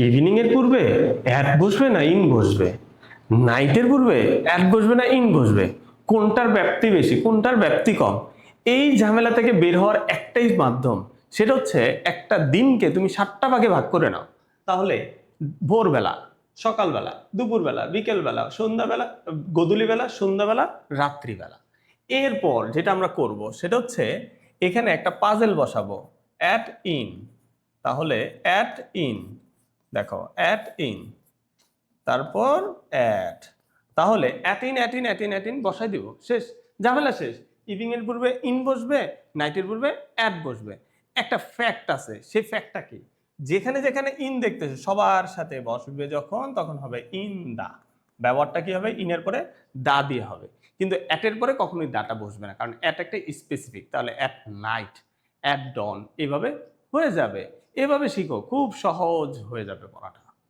Evening এর পূর্বে at বসবে না ইন বসবে, নাইটের পূর্বে অ্যাট বসবে না ইন বসবে, কোনটার ব্যাপ্তি বেশি কোনটার ব্যাপ্তি কম, এই ঝামেলা থেকে বের হওয়ার একটাই মাধ্যম, সেটা হচ্ছে একটা দিনকে তুমি 7টা ভাগে ভাগ করে নাও। তাহলে ভোরবেলা, সকালবেলা, দুপুরবেলা, বিকেলবেলা, সন্ধ্যাবেলা, গোধূলিবেলা, সন্ধ্যাবেলা, রাত্রিবেলা। এরপর যেটা আমরা করব সেটা হচ্ছে এখানে একটা পাজেল বসাবো, অ্যাট ইন। তাহলে অ্যাট ইন, দেখো অ্যাট ইন, তারপর অ্যাট, তাহলে at in at in at in at in বসাই দিব, শেষ, ঝামেলা শেষ। ইভিনিং এর পূর্বে ইন বসবে, নাইটের পূর্বে অ্যাট বসবে। একটা ফ্যাক্ট আছে, সেই ফ্যাক্টটা কি, যেখানে যেখানে ইন দেখতেছে সবার সাথে বসবে যখন, তখন হবে ইন দা, ব্যবহারটা কি হবে, ইনের পরে দা দিয়ে হবে। কিন্তু অ্যাটের পরে কখনোই দাটা বসবে না, কারণ অ্যাট একটা স্পেসিফিক। তাহলে অ্যাট নাইট, অ্যাট ডন, এভাবে হয়ে যাবে। এভাবে শিখো, খুব সহজ হয়ে যাবে পড়াটা।